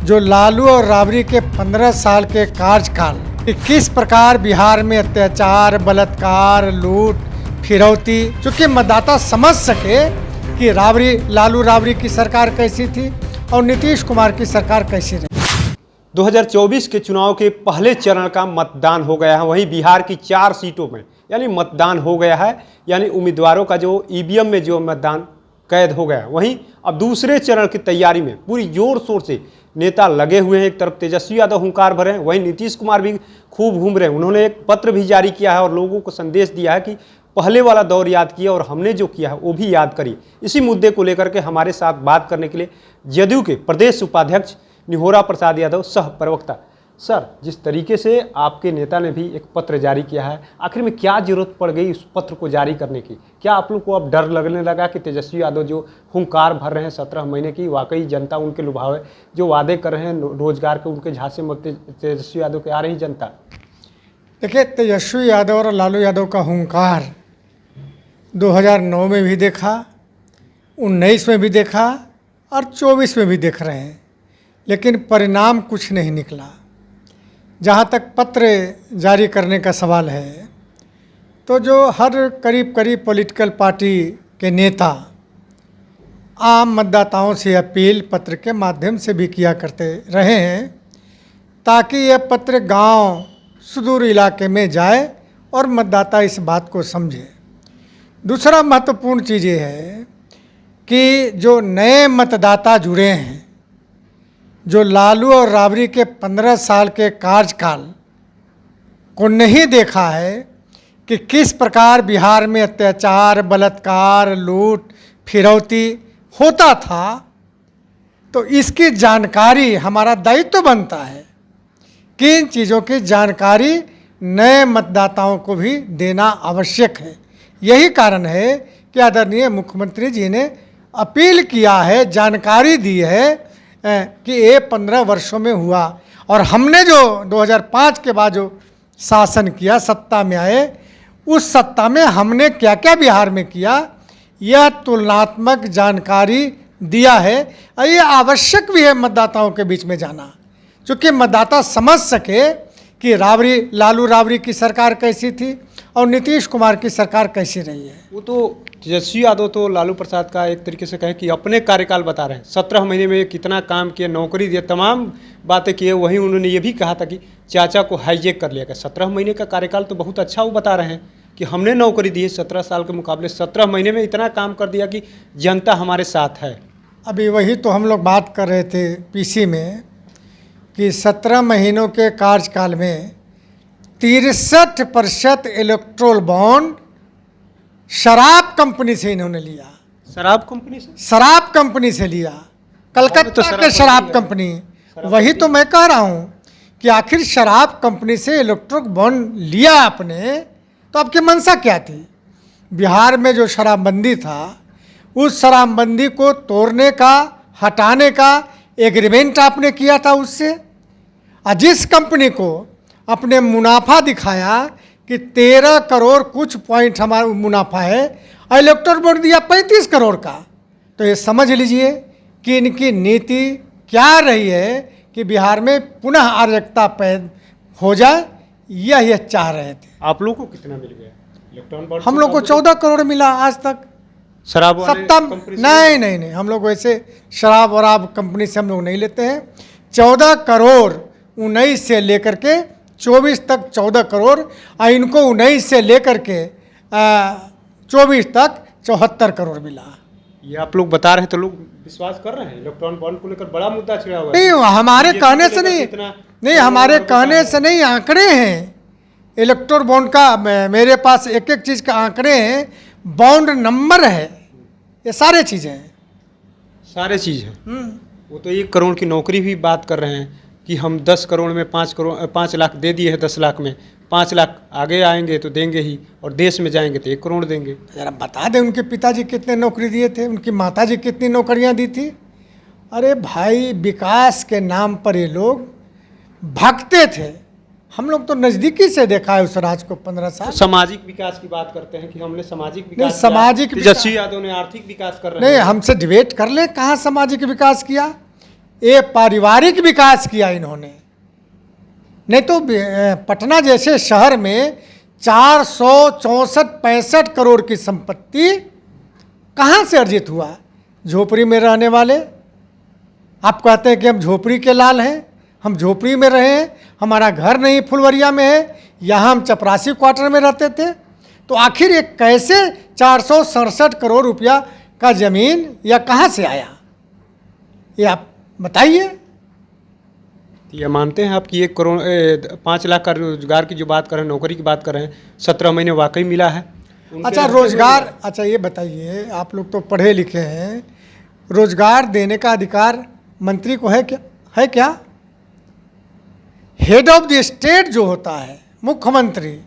जो लालू और राबड़ी के 15 साल के कार्यकाल कि किस प्रकार बिहार में अत्याचार, बलात्कार, लूट, फिरौती, चूंकि मतदाता समझ सके कि लालू राबड़ी की सरकार कैसी थी और नीतीश कुमार की सरकार कैसी रही। 2024 के चुनाव के पहले चरण का मतदान हो गया है। वहीं बिहार की 4 सीटों में यानी मतदान हो गया है, यानी उम्मीदवारों का जो ईवीएम में जो मतदान कैद हो गया। वहीं अब दूसरे चरण की तैयारी में पूरी जोर शोर से नेता लगे हुए हैं। एक तरफ तेजस्वी यादव हुंकार भरे हैं, वहीं नीतीश कुमार भी खूब घूम रहे हैं। उन्होंने एक पत्र भी जारी किया है और लोगों को संदेश दिया है कि पहले वाला दौर याद किया और हमने जो किया है वो भी याद करिए। इसी मुद्दे को लेकर के हमारे साथ बात करने के लिए जदयू के प्रदेश उपाध्यक्ष निहोरा प्रसाद यादव सह प्रवक्ता। सर, जिस तरीके से आपके नेता ने भी एक पत्र जारी किया है, आखिर में क्या जरूरत पड़ गई उस पत्र को जारी करने की? क्या आप लोग को अब डर लगने लगा कि तेजस्वी यादव जो हुंकार भर रहे हैं 17 महीने की, वाकई जनता उनके लुभावे, जो वादे कर रहे हैं रोजगार के, उनके झांसे में तेजस्वी यादव के आ रही जनता? देखिए, तेजस्वी यादव और लालू यादव का हुंकार 2009 में भी देखा, 19 में भी देखा और 24 में भी देख रहे हैं, लेकिन परिणाम कुछ नहीं निकला। जहाँ तक पत्र जारी करने का सवाल है, तो जो हर करीब पॉलिटिकल पार्टी के नेता आम मतदाताओं से अपील पत्र के माध्यम से भी किया करते रहे हैं ताकि यह पत्र गांव सुदूर इलाके में जाए और मतदाता इस बात को समझे। दूसरा महत्वपूर्ण चीज़ ये है कि जो नए मतदाता जुड़े हैं, जो लालू और राबड़ी के 15 साल के कार्यकाल को नहीं देखा है कि किस प्रकार बिहार में अत्याचार, बलात्कार, लूट, फिरौती होता था, तो इसकी जानकारी हमारा दायित्व बनता है कि इन चीज़ों की जानकारी नए मतदाताओं को भी देना आवश्यक है। यही कारण है कि आदरणीय मुख्यमंत्री जी ने अपील किया है, जानकारी दी है कि ये 15 वर्षों में हुआ। और हमने जो 2005 के बाद जो शासन किया, सत्ता में आए, उस सत्ता में हमने क्या क्या बिहार में किया, यह तुलनात्मक जानकारी दिया है। और ये आवश्यक भी है मतदाताओं के बीच में जाना, क्योंकि मतदाता समझ सके कि लालू राबड़ी की सरकार कैसी थी और नीतीश कुमार की सरकार कैसी रही है। वो तो तेजस्वी यादव तो लालू प्रसाद का एक तरीके से कहें कि अपने कार्यकाल बता रहे हैं। 17 महीने में कितना काम किया, नौकरी दिया, तमाम बातें किए। वहीं उन्होंने ये भी कहा था कि चाचा को हाईजेक कर लिया गया। 17 महीने का कार्यकाल तो बहुत अच्छा वो बता रहे हैं कि हमने नौकरी दी है 17 साल के मुकाबले 17 महीने में इतना काम कर दिया कि जनता हमारे साथ है। अभी वही तो हम लोग बात कर रहे थे पीसी में कि 17 महीनों के कार्यकाल में 63% इलेक्ट्रोल बॉन्ड शराब कंपनी से इन्होंने लिया। शराब कंपनी से? शराब कंपनी से लिया, कलकत्ता के शराब कंपनी। वही तो मैं कह रहा हूँ कि आखिर शराब कंपनी से इलेक्ट्रोल बॉन्ड लिया आपने, तो आपकी मंशा क्या थी? बिहार में जो शराबबंदी था, उस शराबबंदी को तोड़ने का, हटाने का एग्रीमेंट आपने किया था उससे। और जिस कंपनी को अपने मुनाफा दिखाया कि 13 करोड़ कुछ पॉइंट हमारा मुनाफा है, और इलेक्ट्रोल बॉन्ड दिया 35 करोड़ का, तो ये समझ लीजिए कि इनकी नीति क्या रही है कि बिहार में पुनः अराजकता पैदा हो जाए, यह चाह रहे थे। आप लोगों को कितना मिल गया इलेक्ट्रोल बॉन्ड? हम लोग को 14 करोड़ मिला आज तक। शराब सत्ता नहीं, हम लोग वैसे शराब वराब कंपनी से हम लोग नहीं लेते हैं। 14 करोड़ 19 से लेकर के 24 तक 14 करोड़, और इनको 19 से लेकर के 24 तक 74 करोड़ मिला। ये आप लोग बता रहे हैं तो लोग विश्वास कर रहे हैं? इलेक्ट्रॉन बॉन्ड को लेकर बड़ा मुद्दा छिड़ा हुआ है। नहीं, हमारे कहने से नहीं, हमारे कहने से नहीं, आंकड़े हैं इलेक्ट्रोल बॉन्ड का। मेरे पास एक एक चीज़ का आंकड़े हैं, बॉन्ड नंबर है, ये सारे चीज़ें हैं, सारे चीज़ हैं। वो तो 1 करोड़ की नौकरी भी बात कर रहे हैं कि हम 10 करोड़ में 5 लाख दे दिए हैं। 10 लाख में 5 लाख आगे आएंगे तो देंगे ही, और देश में जाएंगे तो 1 करोड़ देंगे। जरा बता दें उनके पिताजी कितने नौकरी दिए थे, उनकी माताजी कितनी नौकरियां दी थी। अरे भाई, विकास के नाम पर ये लोग भागते थे। हम लोग तो नज़दीकी से देखा है उस राज को 15 साल। सामाजिक विकास की बात करते हैं कि हमने सामाजिक नहीं, विकास सामाजिक किया। विकास- तेजस्वी यादव ने आर्थिक विकास कर रहे नहीं, हैं। हमसे डिबेट कर ले, कहाँ सामाजिक विकास किया? ये पारिवारिक विकास किया इन्होंने। नहीं तो पटना जैसे शहर में 464-65 करोड़ की संपत्ति कहाँ से अर्जित हुआ? झोपड़ी में रहने वाले, आप कहते हैं कि हम झोपड़ी के लाल हैं, हम झोपड़ी में रहे हैं, हमारा घर नहीं फुलवरिया में है, यहाँ हम चपरासी क्वार्टर में रहते थे। तो आखिर ये कैसे 467 करोड़ रुपया का ज़मीन या कहाँ से आया, ये आप बताइए। ये मानते हैं आप कि 1 करोड़ 5 लाख का रोजगार की जो बात कर रहे हैं, नौकरी की बात कर रहे हैं, 17 महीने वाकई मिला है? अच्छा, रोजगार, अच्छा ये बताइए, आप लोग तो पढ़े लिखे हैं, रोजगार देने का अधिकार मंत्री को है क्या? है क्या? हेड ऑफ द स्टेट जो होता है, मुख्यमंत्री,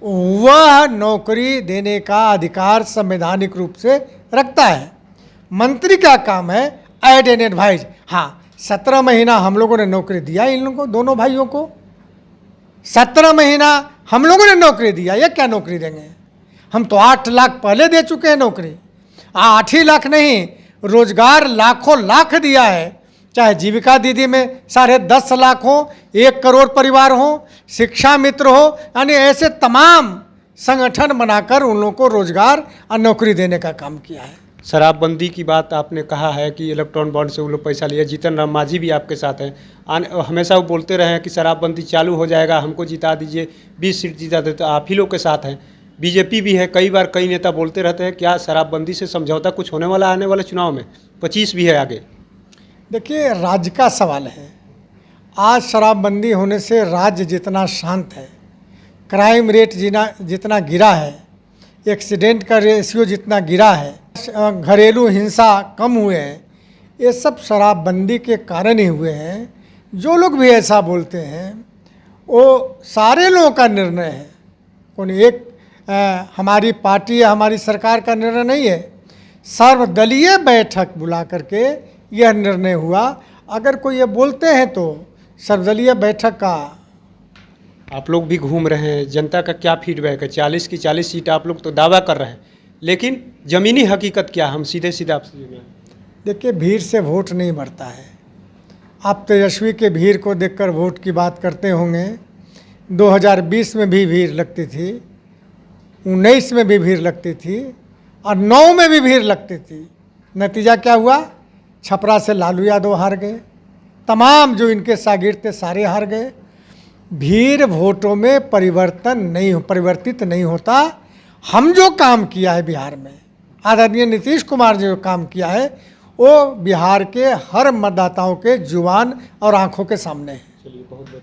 वह नौकरी देने का अधिकार संवैधानिक रूप से रखता है। मंत्री का काम है ऐड एंड एडवाइज। हाँ, 17 महीना हम लोगों ने नौकरी दिया इन लोगों को, दोनों भाइयों को 17 महीना हम लोगों ने नौकरी दिया। ये क्या नौकरी देंगे? हम तो 8 लाख पहले दे चुके हैं नौकरी। 8 ही लाख नहीं, रोजगार लाखों लाख दिया है। चाहे जीविका दीदी में 10.5 लाख हो, 1 करोड़ परिवार हो, शिक्षा मित्र हो, यानी ऐसे तमाम संगठन बनाकर उन लोगों को रोजगार और नौकरी देने का काम किया है। शराबबंदी की बात आपने कहा है कि इलेक्ट्रॉन बॉन्ड से वो लोग पैसा लिया। जीतन राम मांझी भी आपके साथ हैं, हमेशा वो बोलते रहे हैं कि शराबबंदी चालू हो जाएगा, हमको जिता दीजिए, 20 सीट जिता दे, तो आप ही लोग के साथ हैं। बीजेपी भी है, कई बार कई नेता बोलते रहते हैं, क्या शराबबंदी से समझौता कुछ होने वाला आने वाले चुनाव में? 25 भी है आगे। देखिए, राज्य का सवाल है। आज शराबबंदी होने से राज्य जितना शांत है, क्राइम रेट जितना गिरा है, एक्सीडेंट का रेशियो जितना गिरा है, घरेलू हिंसा कम हुए हैं, ये सब शराबबंदी के कारण ही हुए हैं। जो लोग भी ऐसा बोलते हैं वो सारे लोगों का निर्णय है, कौन एक हमारी पार्टी या हमारी सरकार का निर्णय नहीं है। सर्वदलीय बैठक बुला करके यह निर्णय हुआ। अगर कोई ये बोलते हैं तो सर्वदलीय बैठक का आप लोग भी घूम रहे हैं, जनता का क्या फीडबैक है? 40 की 40 सीट आप लोग तो दावा कर रहे हैं, लेकिन ज़मीनी हकीकत क्या? हम सीधे सीधे आपसे देखिए, भीड़ से वोट नहीं बढ़ता है। आप तेजस्वी के भीड़ को देखकर वोट की बात करते होंगे। 2020 में भी भीड़ लगती थी, 19 में भी भीड़ लगती थी और 9 में भी भीड़ लगती थी। नतीजा क्या हुआ? छपरा से लालू यादव हार गए, तमाम जो इनके शागिर्द थे सारे हार गए। भीड़ वोटों में परिवर्तित नहीं होता। हम जो काम किया है बिहार में, आदरणीय नीतीश कुमार ने जो काम किया है, वो बिहार के हर मतदाताओं के जुबान और आंखों के सामने है। चलिए, बहुत बहुत।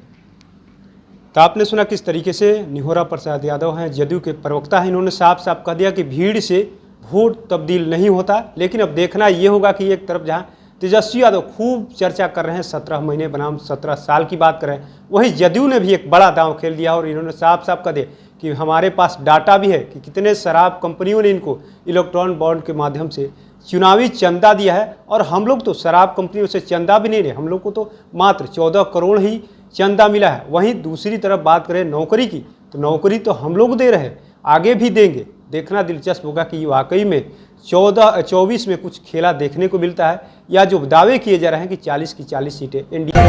तो आपने सुना किस तरीके से निहोरा प्रसाद यादव हैं, जदयू के प्रवक्ता हैं। इन्होंने साफ साफ कह दिया कि भीड़ से वोट तब्दील नहीं होता। लेकिन अब देखना ये होगा कि एक तरफ जहाँ तेजस्वी यादव खूब चर्चा कर रहे हैं, 17 महीने बनाम 17 साल की बात कर रहे हैं, वहीं जदयू ने भी एक बड़ा दांव खेल दिया और इन्होंने साफ साफ कह दिया कि हमारे पास डाटा भी है कि कितने शराब कंपनियों ने इनको इलेक्ट्रॉन बॉन्ड के माध्यम से चुनावी चंदा दिया है। और हम लोग तो शराब कंपनियों से चंदा भी नहीं रहे, हम लोग को तो मात्र 14 करोड़ ही चंदा मिला है। वहीं दूसरी तरफ बात करें नौकरी की, तो नौकरी तो हम लोग दे रहे हैं, आगे भी देंगे। देखना दिलचस्प होगा कि वाकई में 24 में कुछ खेला देखने को मिलता है, या जो दावे किए जा रहे हैं कि 40 की 40 सीटें इंडिया